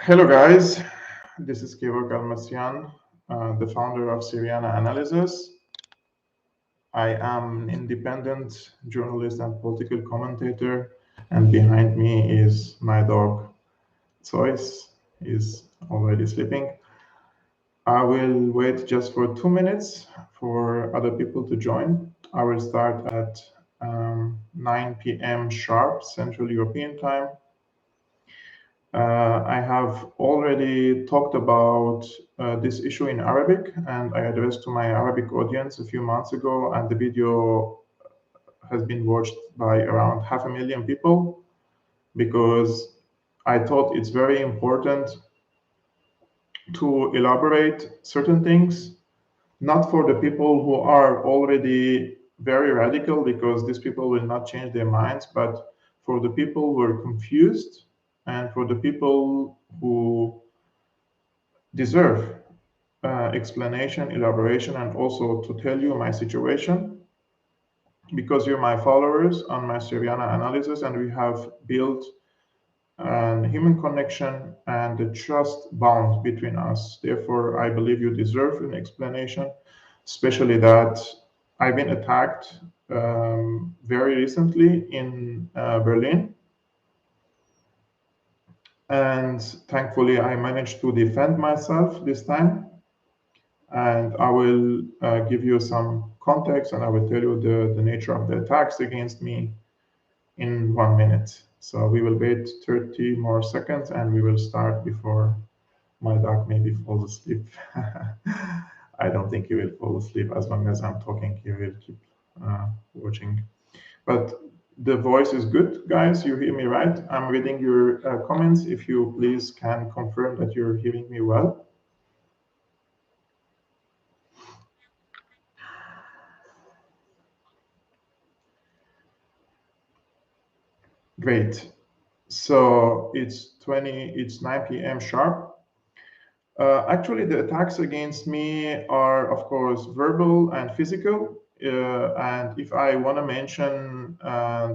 Hello guys, this is Kevork Almassian, the founder of Syriana Analysis. I am an independent journalist and political commentator, and behind me is my dog, Zeus. He's already sleeping. I will wait just for 2 minutes for other people to join. I will start at 9 p.m. sharp Central European Time. I have already talked about this issue in Arabic, and I addressed to my Arabic audience a few months ago, and the video has been watched by around 500,000 people because I thought it's very important to elaborate certain things, not for the people who are already very radical, because these people will not change their minds, but for the people who are confused and for the people who deserve explanation, elaboration, and also to tell you my situation, because you're my followers on my Syriana analysis, and we have built a human connection and a trust bond between us. Therefore, I believe you deserve an explanation, especially that I've been attacked very recently in Berlin. And thankfully, I managed to defend myself this time. And I will give you some context, and I will tell you the nature of the attacks against me in 1 minute. So we will wait 30 more seconds, and we will start before my dog maybe falls asleep. I don't think he will fall asleep. As long as I'm talking, he will keep watching. But the voice is good, guys. You hear me right? I'm reading your comments. If you please can confirm that you're hearing me well. Great. So it's 9 p.m. sharp. Actually, the attacks against me are, of course, verbal and physical. And if I want to mention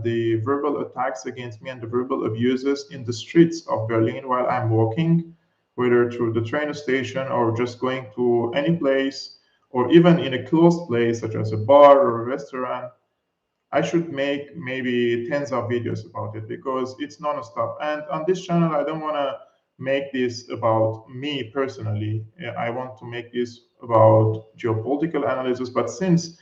the verbal attacks against me and the verbal abuses in the streets of Berlin while I'm walking, whether through the train station or just going to any place, or even in a closed place such as a bar or a restaurant, I should make maybe tens of videos about it because it's non-stop. And on this channel, I don't want to make this about me personally. I want to make this about geopolitical analysis. But since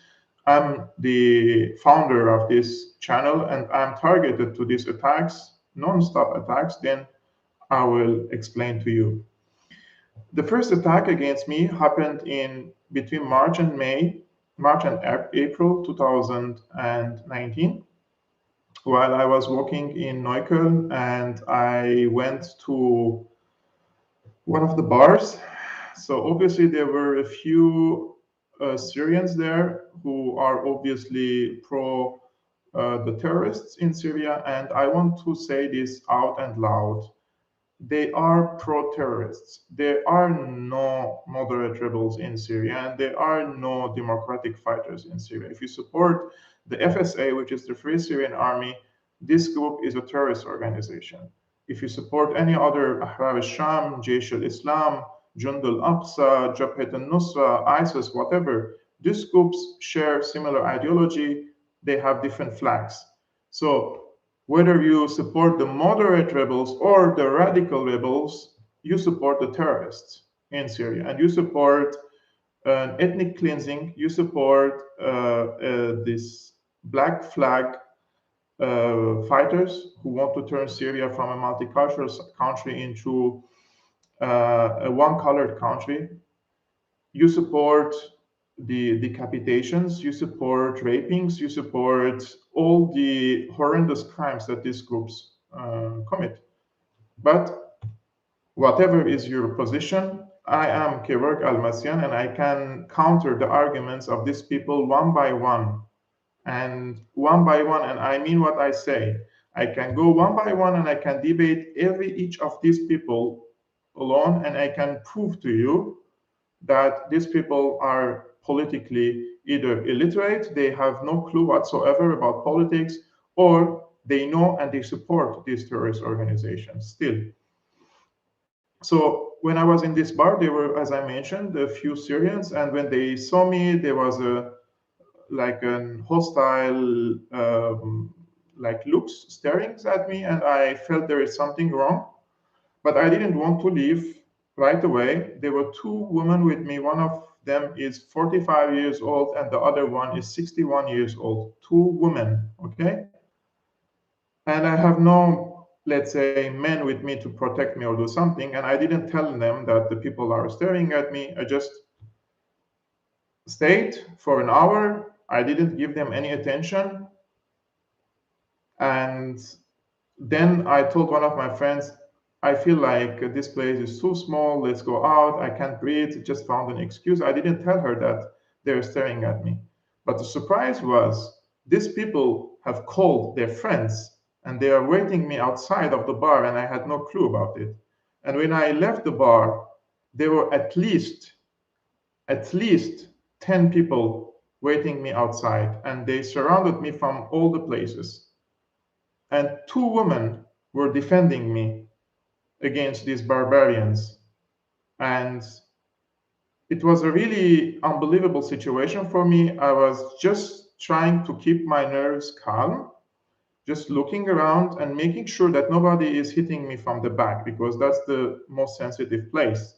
I'm the founder of this channel and I'm targeted to these attacks, non-stop attacks, then I will explain to you. The first attack against me happened in between March and April 2019, while I was working in Neukölln, and I went to one of the bars. So obviously there were a few Syrians there who are obviously pro the terrorists in Syria, and I want to say this out and loud. They are pro-terrorists. There are no moderate rebels in Syria, and there are no democratic fighters in Syria. If you support the FSA, which is the Free Syrian Army, this group is a terrorist organization. If you support any other Ahrar al-Sham, Jaish al-Islam, Jund al-Aqsa, Jabhat al-Nusra, ISIS, whatever, these groups share similar ideology. They have different flags. So whether you support the moderate rebels or the radical rebels, you support the terrorists in Syria, and you support ethnic cleansing. You support this black flag fighters who want to turn Syria from a multicultural country into a one-colored country. You support the decapitations, you support rapings, you support all the horrendous crimes that these groups commit. But whatever is your position, I am Kevork Almassian, and I can counter the arguments of these people one by one. And one by one, and I mean what I say. I can go one by one and I can debate each of these people alone, and I can prove to you that these people are politically either illiterate, they have no clue whatsoever about politics, or they know and they support these terrorist organizations still. So when I was in this bar, there were, as I mentioned, a few Syrians, and when they saw me, there was a like an hostile like looks staring at me, and I felt there is something wrong. But I didn't want to leave right away. There were two women with me. One of them is 45 years old, and the other one is 61 years old. Two women, okay? And I have no, let's say, men with me to protect me or do something. And I didn't tell them that the people are staring at me. I just stayed for an hour. I didn't give them any attention. And then I told one of my friends, I feel like this place is too small. Let's go out. I can't breathe. Just found an excuse. I didn't tell her that they're staring at me. But the surprise was these people have called their friends and they are waiting me outside of the bar, and I had no clue about it. And when I left the bar, there were at least 10 people waiting me outside, and they surrounded me from all the places. And two women were defending me against these barbarians. And it was a really unbelievable situation for me. I was just trying to keep my nerves calm, just looking around and making sure that nobody is hitting me from the back, because that's the most sensitive place.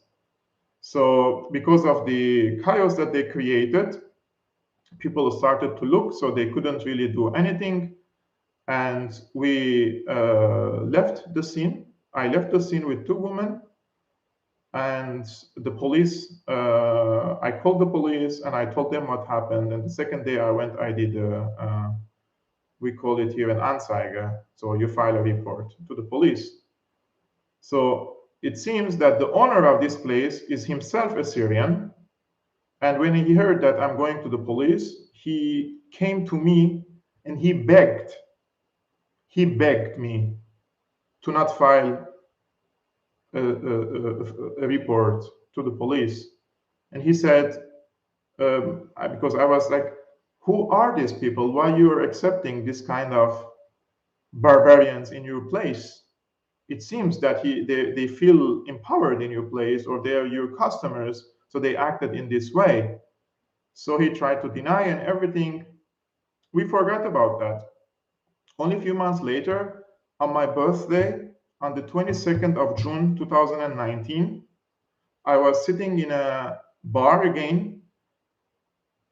So, because of the chaos that they created, people started to look, so they couldn't really do anything. And we left the scene. I left the scene with two women, and the police. I called the police and I told them what happened. And the second day I went, I did. We call it here an Anzeige. So you file a report to the police. So it seems that the owner of this place is himself a Syrian. And when he heard that I'm going to the police, he came to me and he begged me to not file a report to the police. And he said, because I was like, who are these people? Why you are accepting this kind of barbarians in your place? It seems that they feel empowered in your place, or they are your customers, so they acted in this way. So he tried to deny and everything. We forgot about that. Only a few months later, on my birthday, on the 22nd of June 2019, I was sitting in a bar again,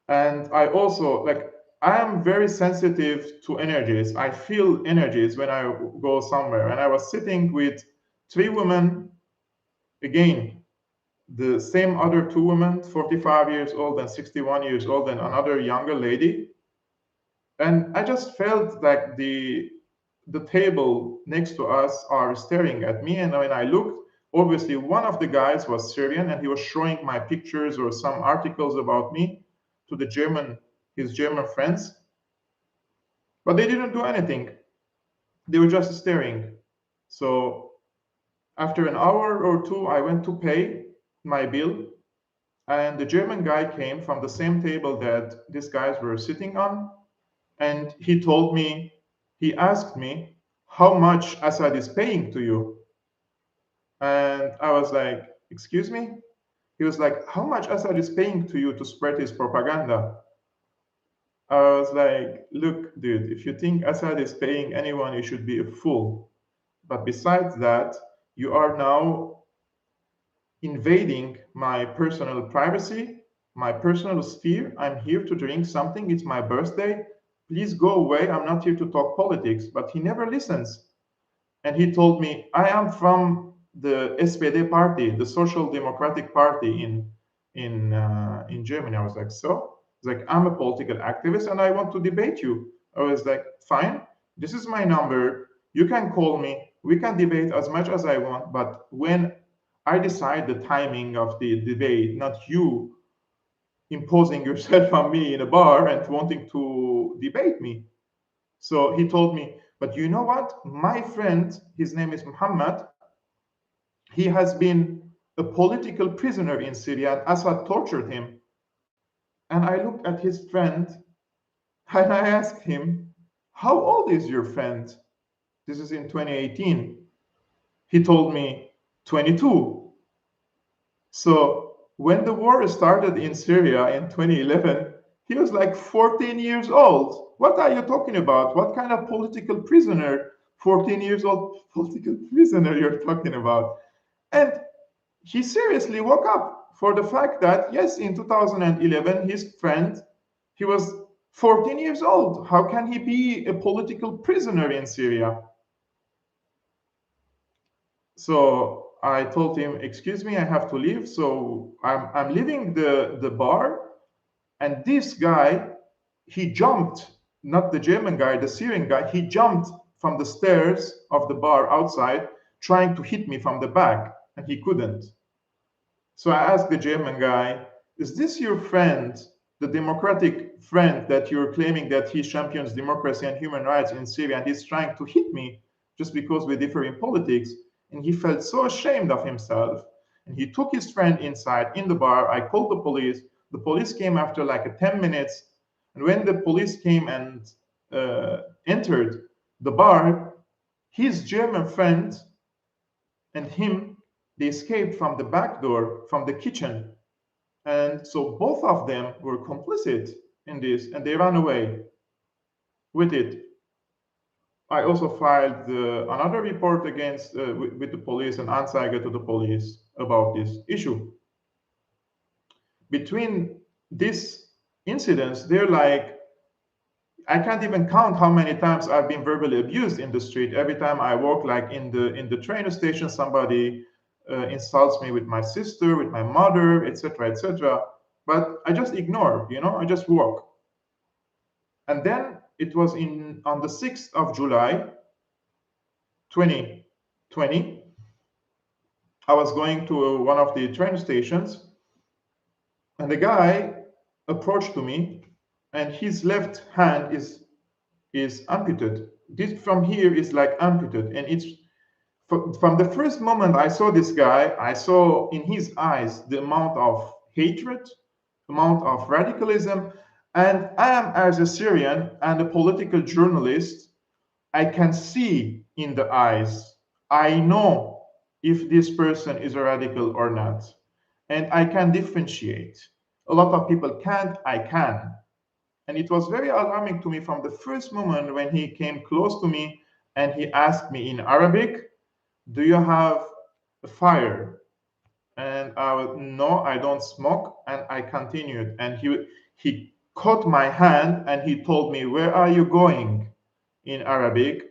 and I also like I am very sensitive to energies. I feel energies when I go somewhere, and I was sitting with three women again, the same other two women, 45 years old and 61 years old, and another younger lady. And I just felt like the table next to us are staring at me. And when I looked, obviously one of the guys was Syrian, and he was showing my pictures or some articles about me to his German friends. But they didn't do anything. They were just staring. So after an hour or two, I went to pay my bill, and the German guy came from the same table that these guys were sitting on, and he asked me how much Assad is paying to you. And I was like, excuse me? He was like, how much Assad is paying to you to spread his propaganda? I was like, look, dude, if you think Assad is paying anyone, you should be a fool. But besides that, you are now invading my personal privacy, my personal sphere. I'm here to drink something. It's my birthday. Please go away. I'm not here to talk politics. But he never listens. And he told me, I am from the SPD party, the Social Democratic Party in Germany. I was like, so? He's like, I'm a political activist and I want to debate you. I was like, fine, this is my number. You can call me. We can debate as much as I want. But when I decide the timing of the debate, not you imposing yourself on me in a bar and wanting to debate me. So he told me, but you know what? My friend, his name is Muhammad, he has been a political prisoner in Syria, and Assad tortured him. And I looked at his friend and I asked him, how old is your friend? This is in 2018. He told me 22. So when the war started in Syria in 2011, he was like 14 years old. What are you talking about? What kind of political prisoner, 14 years old political prisoner you're talking about? And he seriously woke up for the fact that, yes, in 2011, his friend, he was 14 years old. How can he be a political prisoner in Syria? So I told him, excuse me, I have to leave. So I'm leaving the bar. And this guy, he jumped, not the German guy, the Syrian guy, he jumped from the stairs of the bar outside, trying to hit me from the back, and he couldn't. So I asked the German guy, is this your friend, the democratic friend that you're claiming that he champions democracy and human rights in Syria, and he's trying to hit me just because we differ in politics? And he felt so ashamed of himself. And he took his friend inside in the bar. I called the police. The police came after like 10 minutes. And when the police came and entered the bar, his German friend and him, they escaped from the back door from the kitchen. And so both of them were complicit in this, and they ran away with it. I also filed another report against with the police, an Anzeige to the police about this issue. Between these incidents, they're like, I can't even count how many times I've been verbally abused in the street. Every time I walk, like in the train station, somebody insults me with my sister, with my mother, etc., etc. But I just ignore, I just walk. And then it was on the 6th of July, 2020. I was going to one of the train stations, and the guy approached to me, and his left hand is amputated. This from here is like amputated, and it's from the first moment I saw this guy, I saw in his eyes the amount of hatred, amount of radicalism. And I am, as a Syrian and a political journalist, I can see in the eyes. I know if this person is a radical or not. And I can differentiate. A lot of people can't, I can. And it was very alarming to me from the first moment when he came close to me and he asked me in Arabic, do you have a fire? And I was, no, I don't smoke. And I continued. And he caught my hand and he told me, where are you going? In Arabic,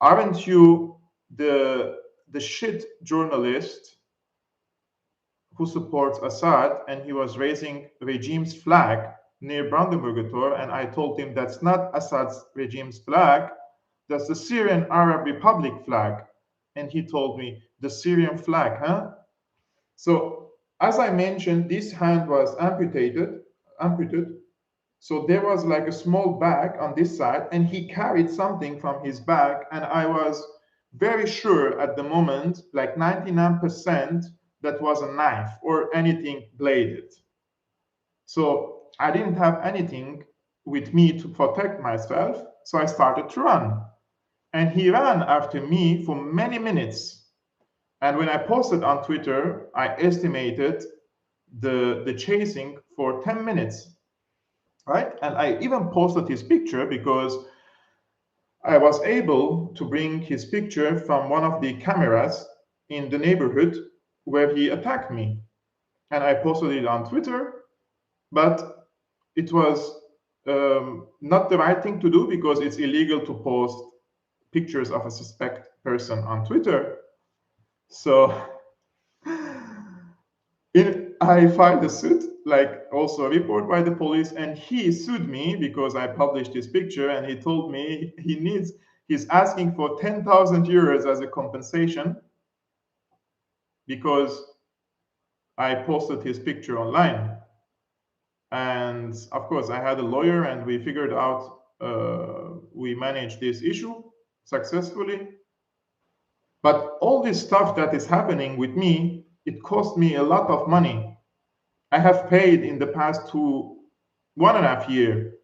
aren't you the shit journalist who supports Assad? And he was raising regime's flag near Brandenburger Tor. And I told him that's not Assad's regime's flag, that's the Syrian Arab Republic flag. And he told me, the Syrian flag, huh? So as I mentioned, this hand was amputated. So there was like a small bag on this side, and he carried something from his bag. And I was very sure at the moment, like 99%, that was a knife or anything bladed. So I didn't have anything with me to protect myself. So I started to run. And he ran after me for many minutes. And when I posted on Twitter, I estimated the chasing for 10 minutes. Right? And I even posted his picture because I was able to bring his picture from one of the cameras in the neighborhood where he attacked me. And I posted it on Twitter, but it was not the right thing to do because it's illegal to post pictures of a suspect person on Twitter. So I filed a suit, like also a report by the police, and he sued me because I published this picture, and he told me he's asking for 10,000 euros as a compensation because I posted his picture online. And of course, I had a lawyer, and we figured out, we managed this issue successfully. But all this stuff that is happening with me, it cost me a lot of money. I have paid in the past 1.5 years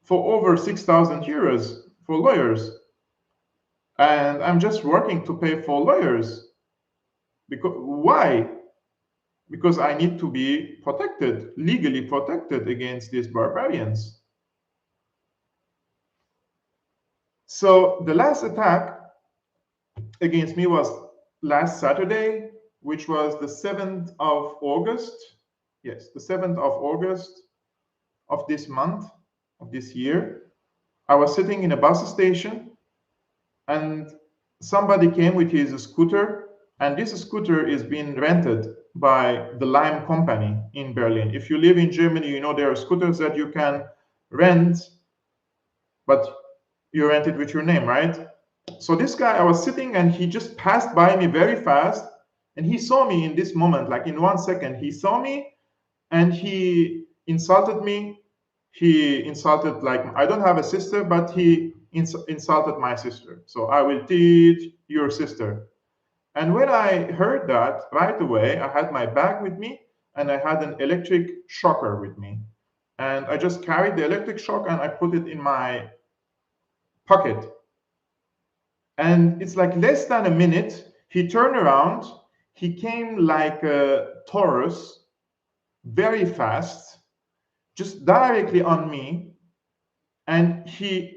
for over 6,000 euros for lawyers. And I'm just working to pay for lawyers. Because why? Because I need to be protected, legally protected against these barbarians. So the last attack against me was last Saturday, which was the 7th of August. Yes, the 7th of August of this month, of this year. I was sitting in a bus station and somebody came with his scooter, and this scooter is being rented by the Lime company in Berlin. If you live in Germany, you know there are scooters that you can rent, but you rent it with your name, right? So this guy, I was sitting and he just passed by me very fast, and he saw me in this moment, like in 1 second, he saw me and he insulted me. He insulted, like, I don't have a sister, but he insulted my sister. So I will teach your sister. And when I heard that, right away, I had my bag with me and I had an electric shocker with me. And I just carried the electric shock and I put it in my pocket. And it's like less than a minute, he turned around, he came like a Taurus, very fast, just directly on me. And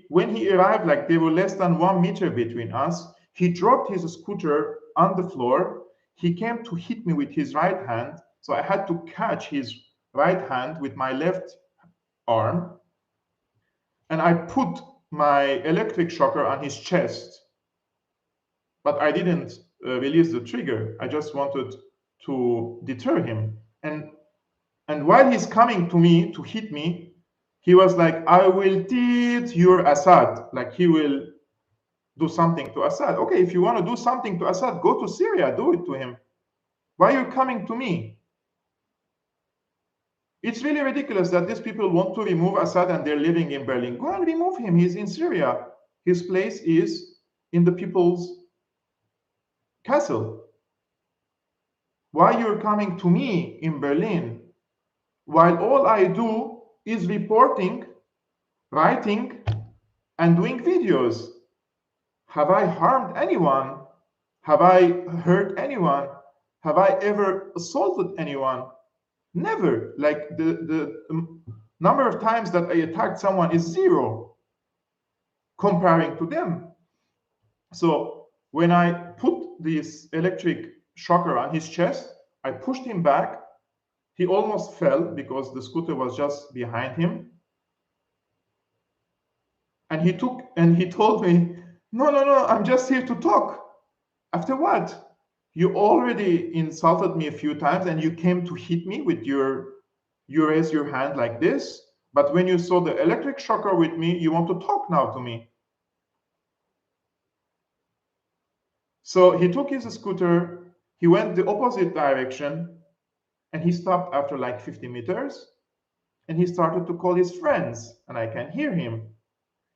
when he arrived, like there were less than 1 meter between us, he dropped his scooter on the floor. He came to hit me with his right hand. So I had to catch his right hand with my left arm. And I put my electric shocker on his chest. But I didn't release the trigger. I just wanted to deter him. And while he's coming to me to hit me, he was like, I will teach your Assad. Like he will do something to Assad. Okay, if you want to do something to Assad, go to Syria, do it to him. Why are you coming to me? It's really ridiculous that these people want to remove Assad and they're living in Berlin. Go and remove him. He's in Syria. His place is in the people's castle. Why you're coming to me in Berlin while all I do is reporting, writing, and doing videos? Have I harmed anyone? Have I hurt anyone? Have I ever assaulted anyone? Never. Like the number of times that I attacked someone is zero comparing to them. So when I put this electric shocker on his chest, I pushed him back. He almost fell because the scooter was just behind him. And he told me, no, I'm just here to talk. After what? You already insulted me a few times and you came to hit me with you raise your hand like this. But when you saw the electric shocker with me, you want to talk now to me. So he took his scooter, he went the opposite direction, and he stopped after like 50 meters, and he started to call his friends, and I can hear him.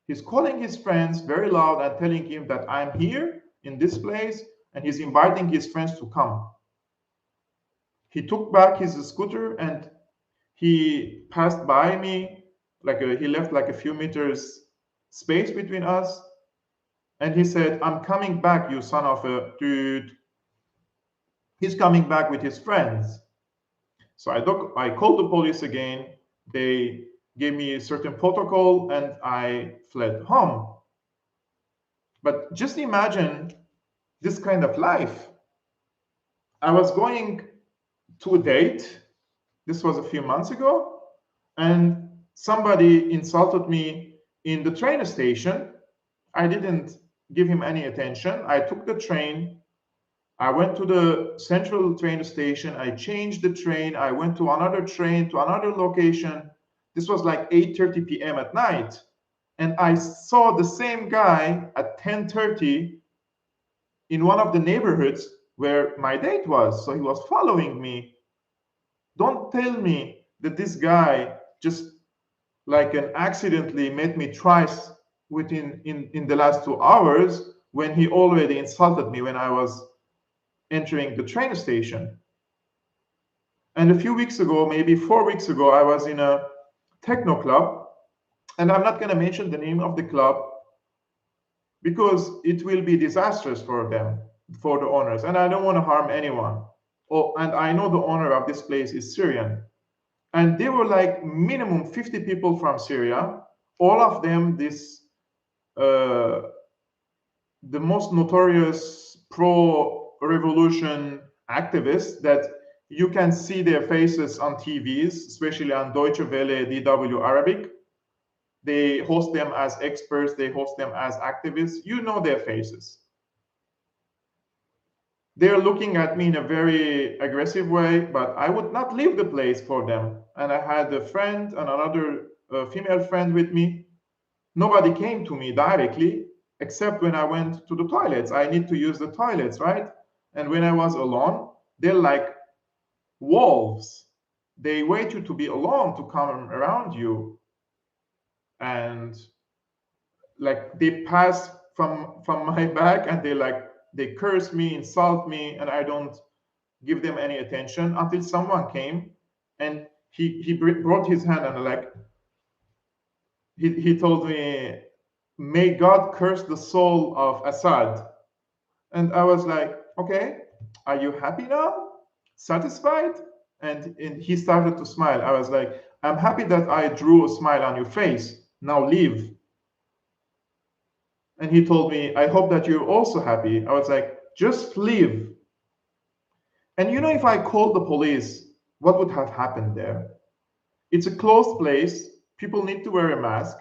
He's calling his friends very loud and telling him that I'm here in this place, and he's inviting his friends to come. He took back his scooter and he passed by me, he left like a few meters space between us, and he said, I'm coming back, you son of a dude. He's coming back with his friends. So I called the police again. They gave me a certain protocol and I fled home. But just imagine this kind of life. I was going to a date. This was a few months ago. And somebody insulted me in the train station. I didn't give him any attention. I took the train. I went to the central train station. I changed the train. I went to another train to another location. This was like 8:30 p.m. at night. And I saw the same guy at 10:30 in one of the neighborhoods where my date was. So he was following me. Don't tell me that this guy just like an accidentally met me twice in the last 2 hours when he already insulted me when I was entering the train station. And a few weeks ago, maybe 4 weeks ago, I was in a techno club, and I'm not going to mention the name of the club because it will be disastrous for them. for the owners, and I don't want to harm anyone. Oh, and I know the owner of this place is Syrian, and they were like minimum 50 people from Syria, all of them this the most notorious pro-revolution activists that you can see their faces on TVs, especially on Deutsche Welle, DW Arabic. They host them as experts, they host them as activists. You know their faces. They're looking at me in a very aggressive way, but I would not leave the place for them. And I had a friend and another female friend with me. Nobody came to me directly, except when I went to the toilets. I need to use the toilets, right? And when I was alone, they're like wolves. They wait you to be alone to come around you. And like they pass from my back and they curse me, insult me, and I don't give them any attention until someone came and he brought his hand and like he told me, may God curse the soul of Assad. And I was like, okay, are you happy now? Satisfied? And he started to smile. I was like, I'm happy that I drew a smile on your face. Now leave. And he told me, I hope that you're also happy. I was like, just leave. And you know, if I called the police, what would have happened there? It's a closed place. People need to wear a mask.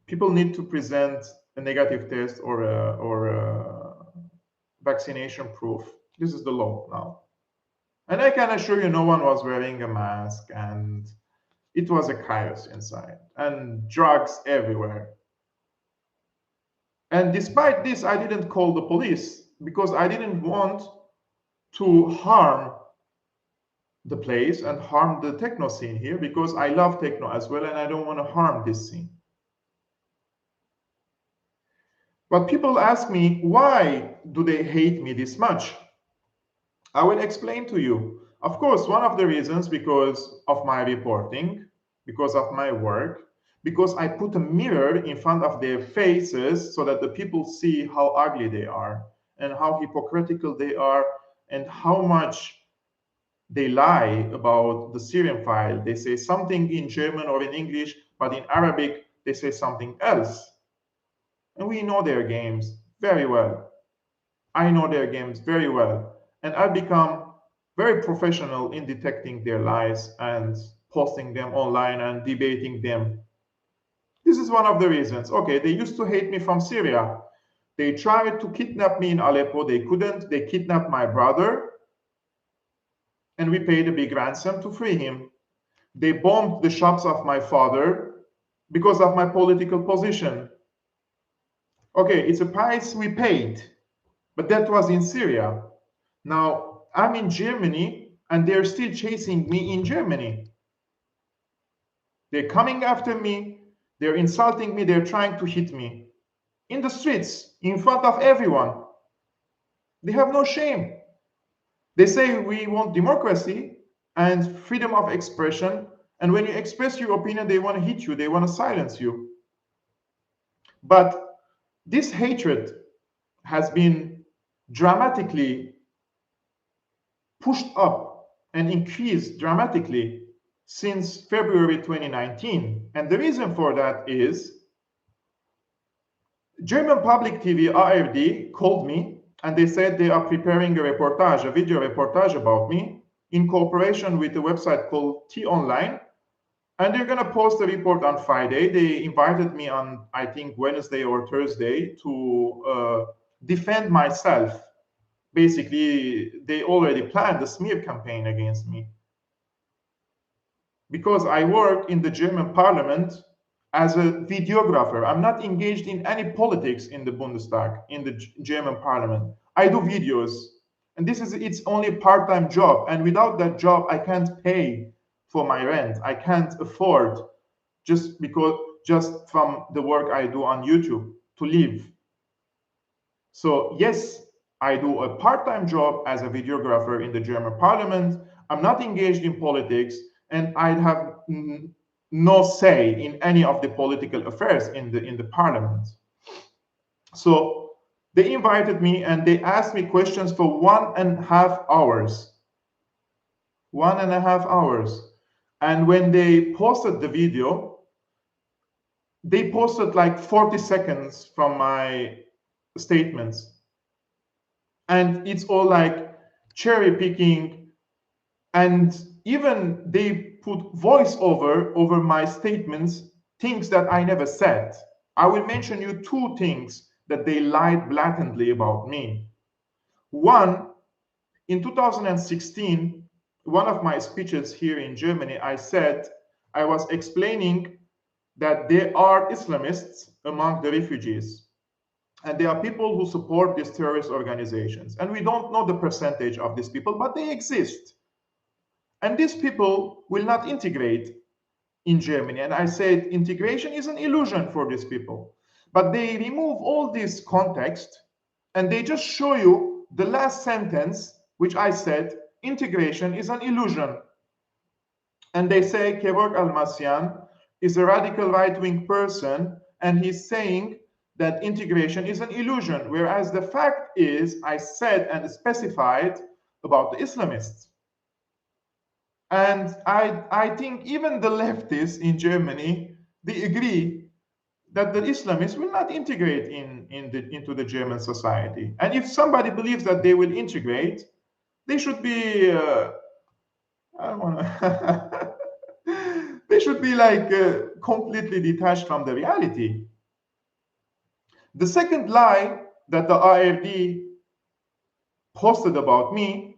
People need to present a negative test or a vaccination proof. This is the law now. And I can assure you, no one was wearing a mask, and it was a chaos inside, and drugs everywhere. And despite this, I didn't call the police because I didn't want to harm the place and harm the techno scene here, because I love techno as well and I don't want to harm this scene. But people ask me, why do they hate me this much? I will explain to you. Of course, one of the reasons because of my reporting, because of my work, because I put a mirror in front of their faces so that the people see how ugly they are and how hypocritical they are and how much they lie about the Syrian file. They say something in German or in English, but in Arabic, they say something else. And we know their games very well. I know their games very well. And I've become very professional in detecting their lies and posting them online and debating them. This is one of the reasons. Okay, they used to hate me from Syria. They tried to kidnap me in Aleppo. They couldn't. They kidnapped my brother. And we paid a big ransom to free him. They bombed the shops of my father because of my political position. Okay, it's a price we paid, but that was in Syria. Now, I'm in Germany, and they're still chasing me in Germany. They're coming after me, they're insulting me, they're trying to hit me in the streets, in front of everyone. They have no shame. They say we want democracy and freedom of expression, and when you express your opinion, they want to hit you, they want to silence you. But this hatred has been dramatically pushed up and increased dramatically since February 2019. And the reason for that is German public TV ARD called me and they said they are preparing a reportage, a video reportage about me in cooperation with a website called T-Online. And they're going to post a report on Friday. They invited me on, I think, Wednesday or Thursday to defend myself. Basically, they already planned a smear campaign against me. Because I work in the German parliament as a videographer. I'm not engaged in any politics in the Bundestag, in the German parliament. I do videos. And this is its only part-time job. And without that job, I can't pay for my rent. I can't afford just from the work I do on YouTube to live. So yes, I do a part-time job as a videographer in the German parliament. I'm not engaged in politics, and I have no say in any of the political affairs in the parliament. So They invited me and they asked me questions for 1.5 hours. 1.5 hours. And when they posted the video, they posted like 40 seconds from my statements. And it's all like cherry picking. And even they put voiceover over my statements, things that I never said. I will mention you two things that they lied blatantly about me. One, in 2016, one of my speeches here in Germany, I said, I was explaining that there are Islamists among the refugees. And there are people who support these terrorist organizations. And we don't know the percentage of these people, but they exist. And these people will not integrate in Germany. And I said, integration is an illusion for these people. But they remove all this context and they just show you the last sentence, which I said, integration is an illusion. And they say Kevork Almassian is a radical right-wing person, and he's saying that integration is an illusion, whereas the fact is I said and specified about the Islamists. And I think even the leftists in Germany, they agree that the Islamists will not integrate into the German society. And if somebody believes that they will integrate, they should be, I don't want to, they should be like completely detached from the reality. The second lie that the ARD posted about me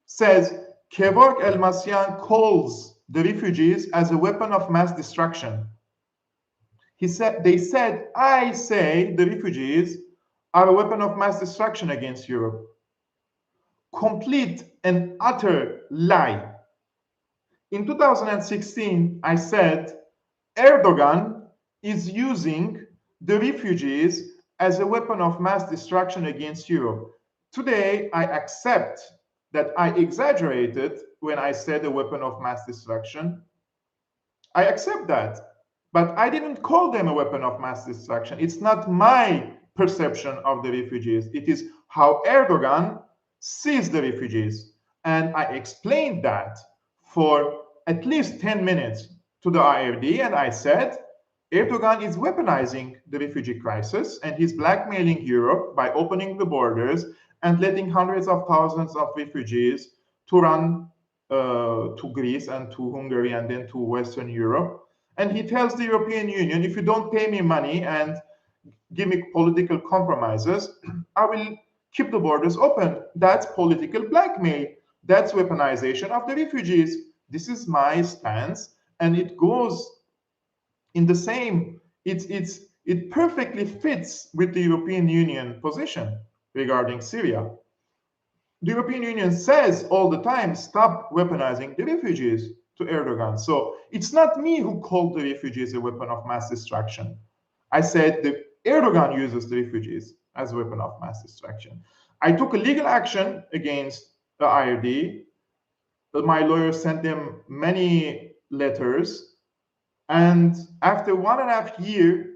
says Kevork Almassian calls the refugees as a weapon of mass destruction. They said, I say the refugees are a weapon of mass destruction against Europe. Complete and utter lie. In 2016, I said Erdogan is using the refugees as a weapon of mass destruction against Europe. Today, I accept that I exaggerated when I said a weapon of mass destruction. I accept that. But I didn't call them a weapon of mass destruction. It's not my perception of the refugees. It is how Erdogan sees the refugees. And I explained that for at least 10 minutes to the ARD, and I said, Erdogan is weaponizing the refugee crisis, and he's blackmailing Europe by opening the borders and letting hundreds of thousands of refugees to run to Greece and to Hungary and then to Western Europe. And he tells the European Union, if you don't pay me money and give me political compromises, I will keep the borders open. That's political blackmail. That's weaponization of the refugees. This is my stance, and it goes in the same, it perfectly fits with the European Union position regarding Syria. The European Union says all the time, stop weaponizing the refugees to Erdogan. So it's not me who called the refugees a weapon of mass destruction. I said that Erdogan uses the refugees as a weapon of mass destruction. I took a legal action against the IRD. My lawyer sent them many letters. And after 1.5 years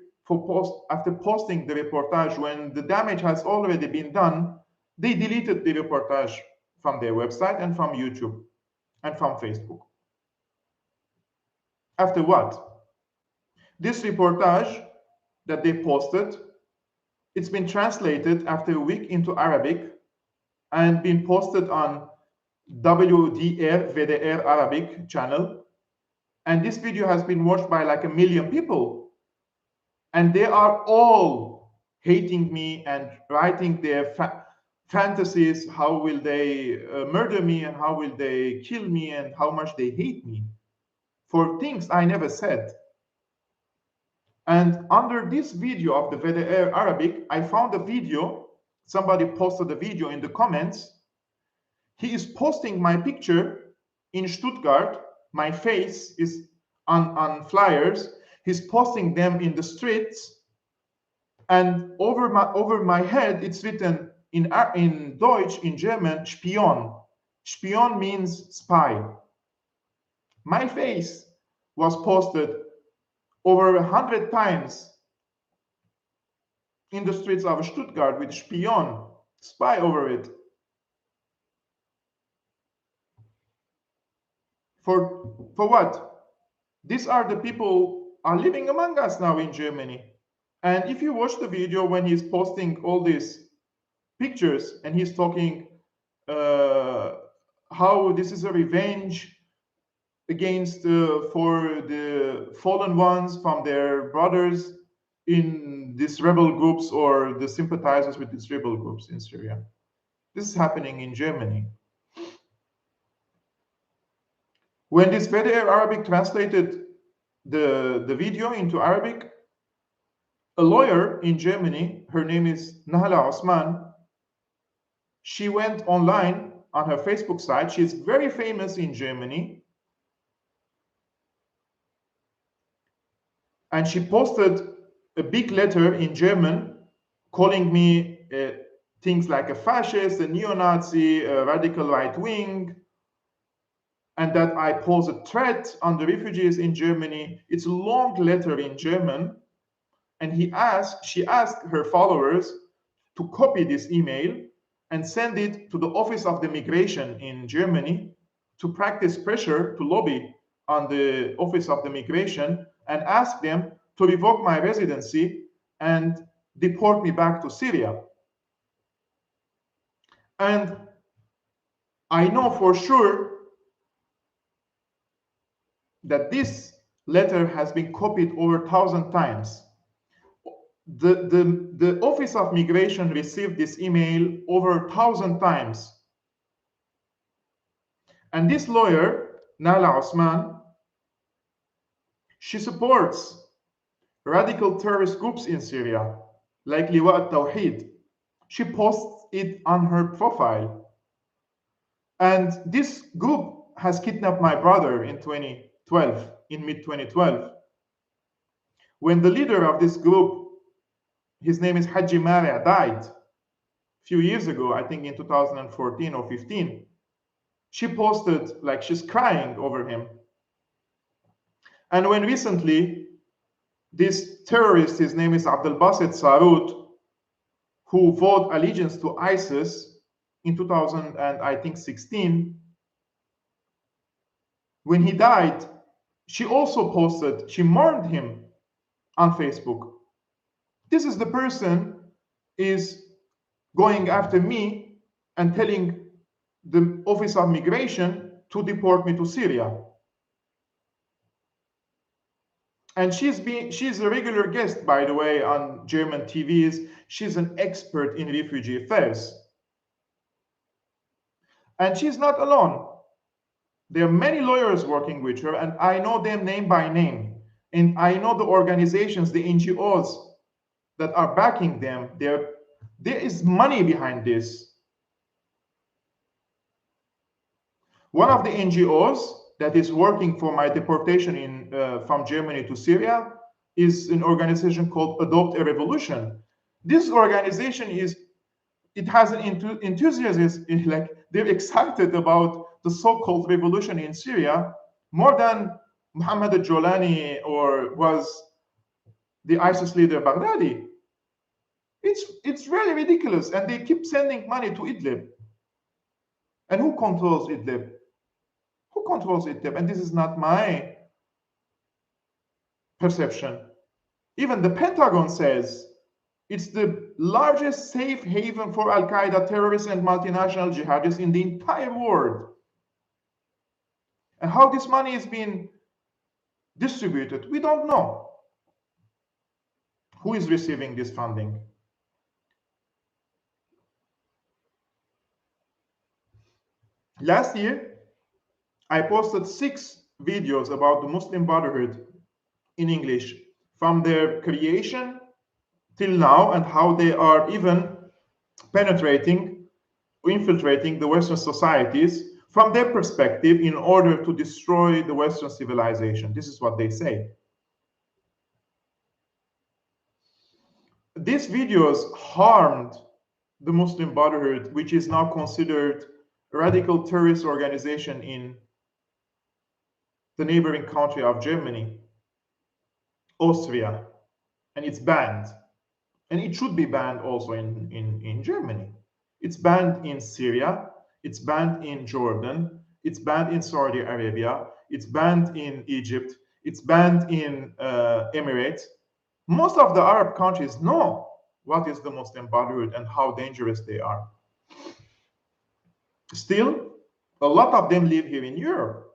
after posting the reportage, when the damage has already been done, they deleted the reportage from their website and from YouTube and from Facebook. After what? This reportage that they posted, it's been translated after a week into Arabic and been posted on WDR Arabic channel. And this video has been watched by like 1 million people. And they are all hating me and writing their fantasies. How will they murder me, and how will they kill me, and how much they hate me for things I never said. And under this video of the VDR Arabic, I found a video. Somebody posted a video in the comments. He is posting my picture in Stuttgart. My face is on flyers. He's posting them in the streets. And over my head, it's written in Deutsch, in German, Spion. Spion means spy. My face was posted over 100 times in the streets of Stuttgart with spion, spy over it. For what? These are the people are living among us now in Germany. And if you watch the video when he's posting all these pictures and he's talking how this is a revenge against for the fallen ones from their brothers in these rebel groups or the sympathizers with these rebel groups in Syria. This is happening in Germany. When this VDR Arabic translated the video into Arabic, a lawyer in Germany, her name is Nahala Osman, she went online on her Facebook site. She's very famous in Germany. And she posted a big letter in German calling me things like a fascist, a neo-Nazi, a radical right-wing, and that I pose a threat on the refugees in Germany. It's a long letter in German. And she asked her followers to copy this email and send it to the Office of the Migration in Germany to practice pressure to lobby on the Office of the Migration and ask them to revoke my residency and deport me back to Syria. And I know for sure that this letter has been copied over 1,000 times. The Office of Migration received this email over 1,000 times. And this lawyer, Nala Osman, she supports radical terrorist groups in Syria, like Liwa al-Tawhid. She posts it on her profile. And this group has kidnapped my brother in 2012, in mid-2012. When the leader of this group, his name is Haji Maria, died a few years ago, I think in 2014 or 15, she posted like she's crying over him. And when recently this terrorist, his name is Abdel Basit Sarut, who vowed allegiance to ISIS in 2016, when he died, she also posted, she mourned him on Facebook. This is the person is going after me and telling the Office of Migration to deport me to Syria. And she's a regular guest, by the way, on German TVs. She's an expert in refugee affairs. And she's not alone. There are many lawyers working with her, and I know them name by name. And I know the organizations, the NGOs that are backing them. There is money behind this. One of the NGOs that is working for my deportation from Germany to Syria is an organization called Adopt a Revolution. This organization has an enthusiasm, like they're excited about the so-called revolution in Syria more than Muhammad al-Jolani or was the ISIS leader Baghdadi. It's really ridiculous, and they keep sending money to Idlib. And who controls Idlib? Who controls Idlib? And this is not my perception. Even the Pentagon says it's the largest safe haven for Al-Qaeda terrorists and multinational jihadists in the entire world. And how this money is being distributed, we don't know. Who is receiving this funding? Last year, I posted 6 videos about the Muslim Brotherhood in English, from their creation till now, and how they are even penetrating, infiltrating the Western societies from their perspective in order to destroy the Western civilization. This is what they say. These videos harmed the Muslim Brotherhood, which is now considered a radical terrorist organization in the neighboring country of Germany, Austria, and it's banned. And it should be banned also in Germany. It's banned in Syria, it's banned in Jordan, it's banned in Saudi Arabia, it's banned in Egypt, it's banned in Emirates. Most of the Arab countries know what is the Muslim Brotherhood and how dangerous they are. Still, a lot of them live here in Europe,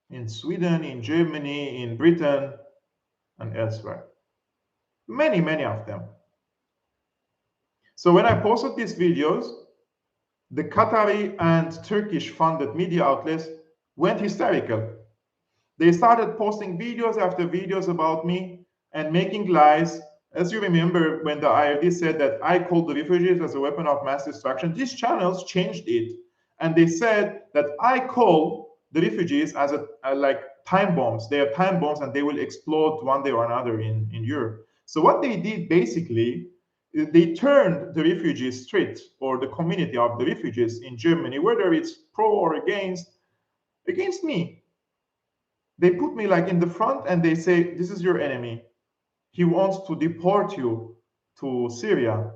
in Sweden, in Germany, in Britain, and elsewhere. Many, many of them. So when I posted these videos, the Qatari and Turkish funded media outlets went hysterical. They started posting videos after videos about me and making lies. As you remember, when the IRD said that I called the refugees as a weapon of mass destruction, these channels changed it. And they said that I call the refugees as like time bombs. They are time bombs and they will explode one day or another in Europe. So what they did basically, they turned the refugee street or the community of the refugees in Germany, whether it's pro or against me. They put me like in the front and they say, this is your enemy. He wants to deport you to Syria.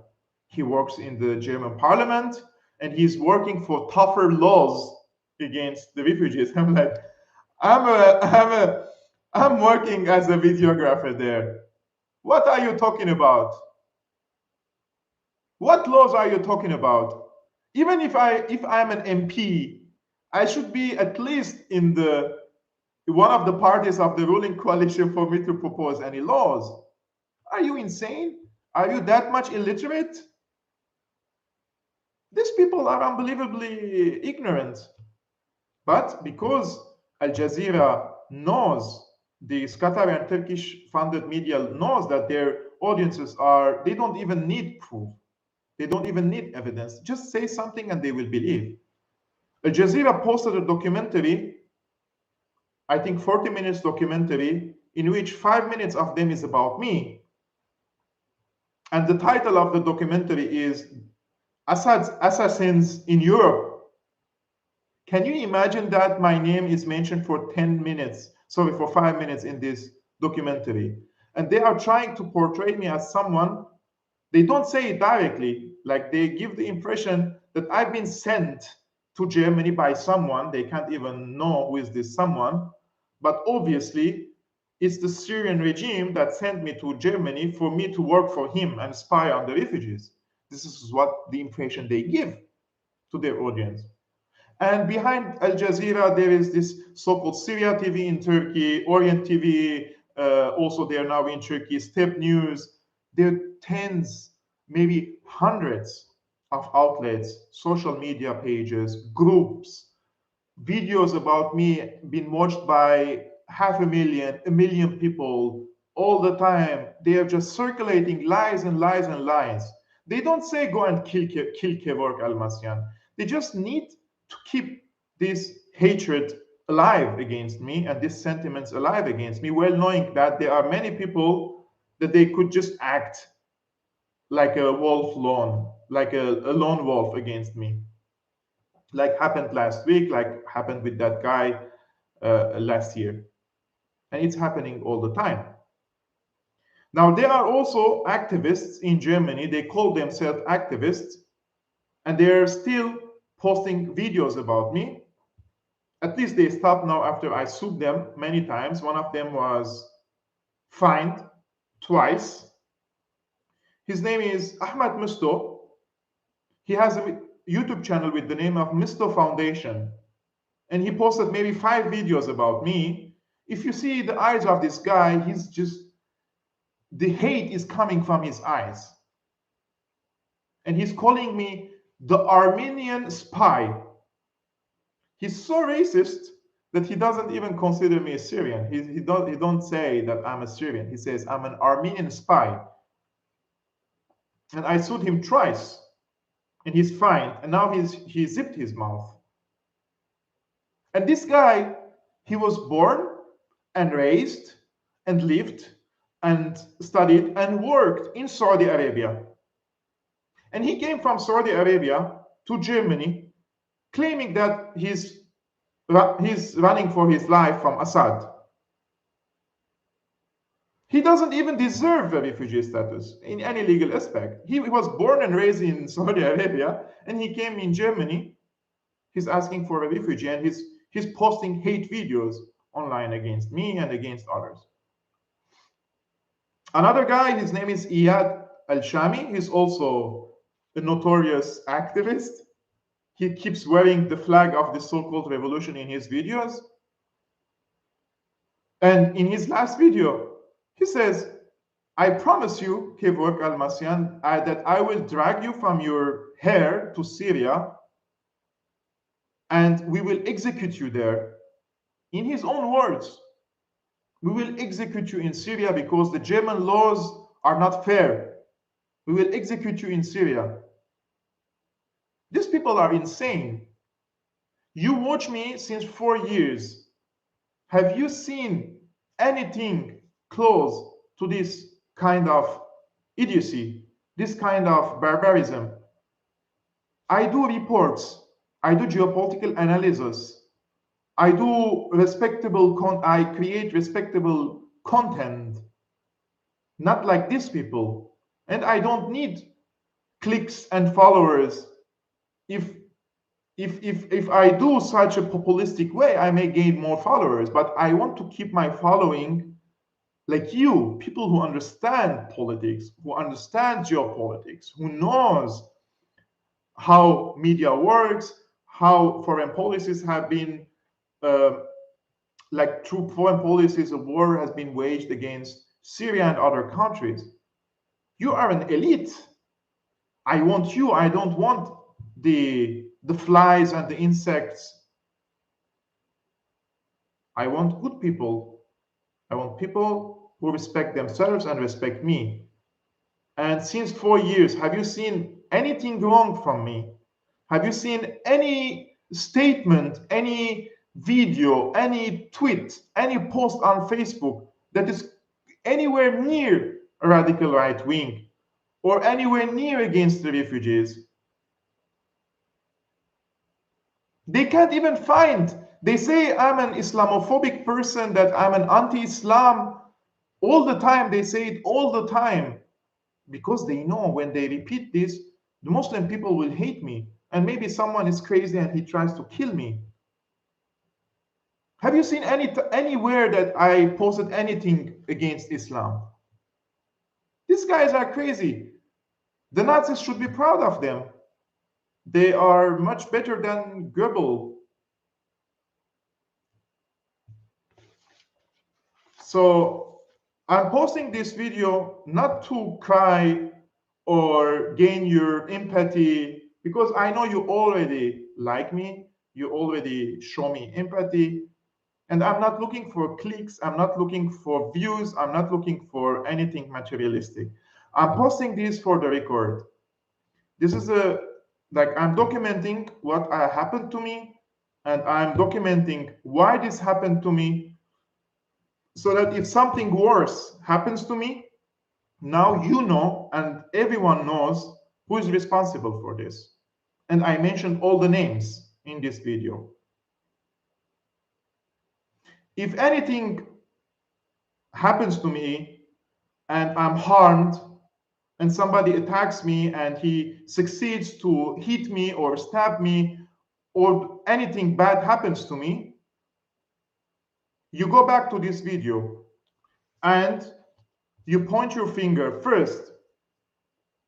He works in the German parliament and he's working for tougher laws against the refugees. I'm like, I'm working as a videographer there. What are you talking about? What laws are you talking about? Even if I'm an MP, I should be at least in the one of the parties of the ruling coalition for me to propose any laws. Are you insane? Are you that much illiterate? These people are unbelievably ignorant. But because Al Jazeera knows, the Qatari and Turkish funded media knows that their audiences are, they don't even need proof. They don't even need evidence. Just say something and they will believe. Al Jazeera posted a documentary, I think 40 minutes documentary, in which 5 minutes of them is about me. And the title of the documentary is Assad's Assassins in Europe. Can you imagine that my name is mentioned for 10 minutes, sorry, for 5 minutes in this documentary? And they are trying to portray me as someone, they don't say it directly, like they give the impression that I've been sent to Germany by someone. They can't even know who is this someone. But obviously, it's the Syrian regime that sent me to Germany for me to work for him and spy on the refugees. This is what the impression they give to their audience. And behind Al Jazeera, there is this so-called Syria TV in Turkey, Orient TV, also they are now in Turkey, Step News. There are tens, maybe hundreds of outlets, social media pages, groups, videos about me being watched by 500,000, 1,000,000 people all the time. They are just circulating lies and lies and lies. They don't say go and kill Kevork Almassian. They just need to keep this hatred alive against me and these sentiments alive against me, well knowing that there are many people that they could just act like a wolf lone, like a lone wolf against me, like happened last week, like happened with that guy last year. And it's happening all the time. Now, there are also activists in Germany. They call themselves activists, and they're still posting videos about me. At least they stopped now after I sued them many times. One of them was fined twice. His name is Ahmad Musto. He has a YouTube channel with the name of Musto Foundation. And he posted maybe 5 videos about me. If you see the eyes of this guy, he's just, the hate is coming from his eyes. And he's calling me the Armenian spy. He's so racist that he doesn't even consider me a Syrian. He don't say that I'm a Syrian. He says I'm an Armenian spy. And I sued him twice, and he's fined. And now he zipped his mouth. And this guy, he was born and raised and lived and studied and worked in Saudi Arabia. And he came from Saudi Arabia to Germany, claiming that he's running for his life from Assad. He doesn't even deserve a refugee status in any legal aspect. He was born and raised in Saudi Arabia, and he came in Germany. He's asking for a refugee, and he's posting hate videos online against me and against others. Another guy, his name is Iyad Al-Shami. He's also a notorious activist. He keeps wearing the flag of the so-called revolution in his videos. And in his last video, he says, I promise you, Kevork Almassian, that I will drag you from your hair to Syria and we will execute you there. In his own words, we will execute you in Syria because the German laws are not fair. We will execute you in Syria. These people are insane. You watch me since 4 years. Have you seen anything close to this kind of idiocy, this kind of barbarism? I do reports. I do geopolitical analysis. I create respectable content, not like these people. And I don't need clicks and followers. If I do such a populistic way, I may gain more followers, but I want to keep my following like you, people who understand politics, who understand geopolitics, who knows how media works, how foreign policies have been, like through foreign policies, a war has been waged against Syria and other countries. You are an elite. I want you. I don't want the flies and the insects. I want good people. I want people who respect themselves and respect me. And since 4 years, have you seen anything wrong from me? Have you seen any statement, any video, any tweet, any post on Facebook that is anywhere near a radical right wing or anywhere near against the refugees? They can't even find. They say I'm an Islamophobic person, that I'm an anti-Islam. All the time, they say it all the time. Because they know when they repeat this, the Muslim people will hate me. And maybe someone is crazy and he tries to kill me. Have you seen anywhere that I posted anything against Islam? These guys are crazy. The Nazis should be proud of them. They are much better than Goebbels. So I'm posting this video not to cry or gain your empathy, because I know you already like me, you already show me empathy, and I'm not looking for clicks, I'm not looking for views, I'm not looking for anything materialistic. I'm posting this for the record. This is I'm documenting what happened to me, and I'm documenting why this happened to me, so that if something worse happens to me, now you know and everyone knows who is responsible for this. And I mentioned all the names in this video. If anything happens to me and I'm harmed and somebody attacks me and he succeeds to hit me or stab me or anything bad happens to me, you go back to this video and you point your finger first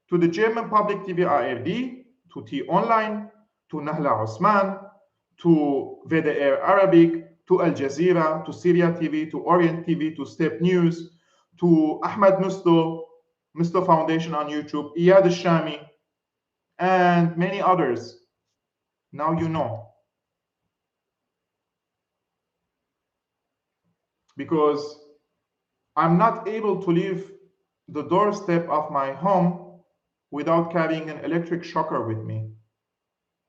to the German public TV ARD, to T-Online, to Nahla Osman, to WDR Arabic, to Al Jazeera, to Syria TV, to Orient TV, to Step News, to Ahmad Musto, Musto Foundation on YouTube, Iyad Al-Shami, and many others. Now you know. Because I'm not able to leave the doorstep of my home without carrying an electric shocker with me.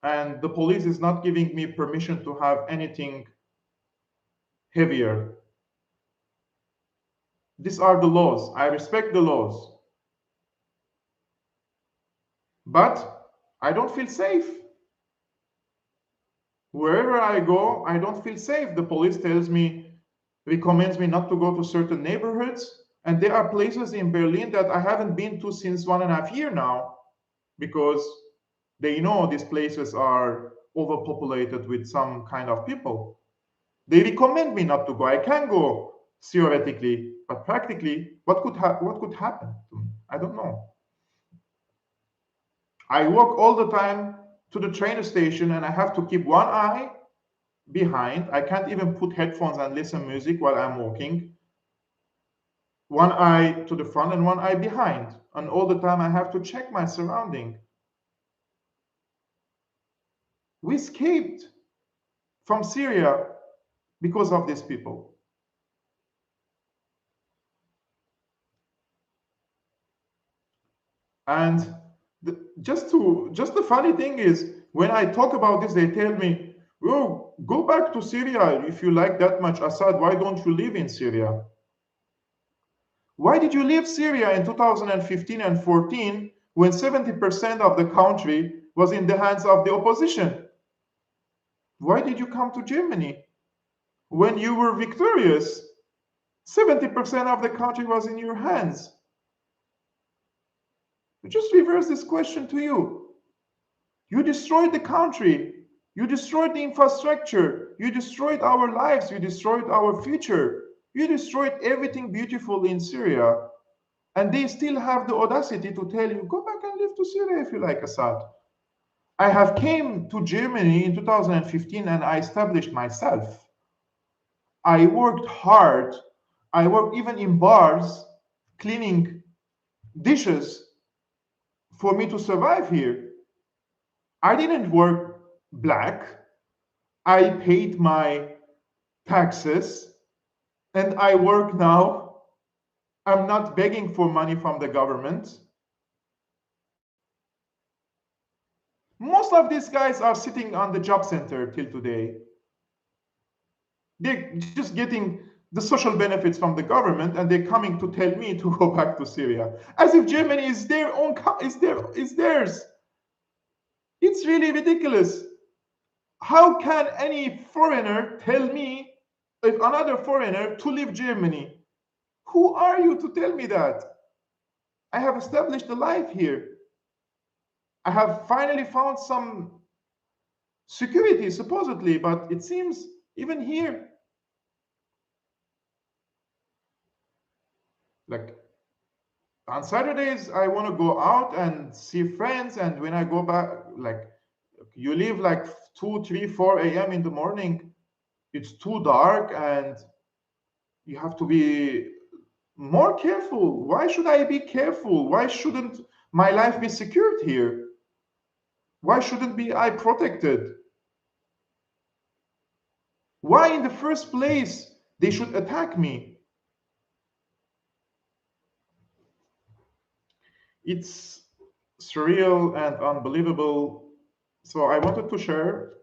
And the police is not giving me permission to have anything heavier. These are the laws. I respect the laws. But I don't feel safe. Wherever I go, I don't feel safe. The police tells me, recommends me not to go to certain neighborhoods. And there are places in Berlin that I haven't been to since 1.5 years now, because they know these places are overpopulated with some kind of people. They recommend me not to go. I can go theoretically, but practically, what could happen to me? I don't know. I walk all the time to the train station, and I have to keep one eye behind. I can't even put headphones and listen music while I'm walking. One eye to the front and one eye behind. And all the time I have to check my surrounding. We escaped from Syria because of these people. And just the funny thing is, when I talk about this, they tell me, oh, go back to Syria. If you like that much Assad, why don't you live in Syria? Why did you leave Syria in 2015 and 14 when 70% of the country was in the hands of the opposition? Why did you come to Germany when you were victorious? 70% of the country was in your hands. Just reverse this question to you. You destroyed the country. You destroyed the infrastructure. You destroyed our lives. You destroyed our future. You destroyed everything beautiful in Syria. And they still have the audacity to tell you, go back and live to Syria if you like Assad. I have came to Germany in 2015 and I established myself. I worked hard. I worked even in bars, cleaning dishes for me to survive here. I didn't work black. I paid my taxes and I work now. I'm not begging for money from the government. Most of these guys are sitting on the job center till today. They're just getting the social benefits from the government, and they're coming to tell me to go back to Syria, as if Germany is their own, is theirs. It's really ridiculous. How can any foreigner tell me, if another foreigner, to leave Germany? Who are you to tell me that? I have established a life here. I have finally found some security, supposedly, but it seems even here, like on Saturdays, I want to go out and see friends, and when I go back, like you leave like 2, 3, 4 a.m. in the morning, it's too dark, and you have to be more careful. Why should I be careful? Why shouldn't my life be secured here? Why shouldn't be I protected? Why in the first place they should attack me? It's surreal and unbelievable. So I wanted to share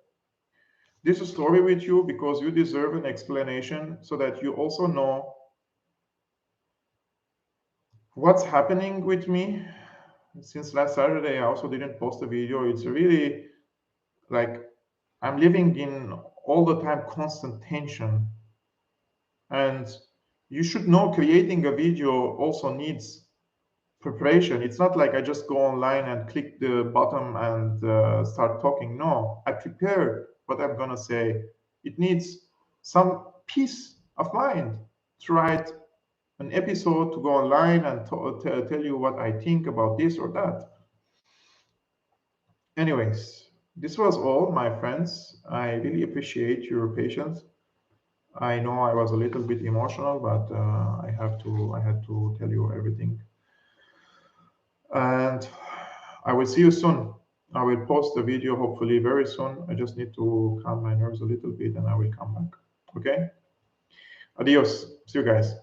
this story with you because you deserve an explanation so that you also know what's happening with me. Since last Saturday, I also didn't post a video. It's really like I'm living in all the time constant tension. And you should know creating a video also needs preparation. It's not like I just go online and click the button and start talking. No, I prepare what I'm gonna say. It needs some peace of mind to write an episode, to go online and tell you what I think about this or that. Anyways, this was all, my friends. I really appreciate your patience. I know I was a little bit emotional, but I had to tell you everything. And I will see you soon. I will post the video hopefully very soon. I just need to calm my nerves a little bit and I will come back. Okay? Adios. See you guys.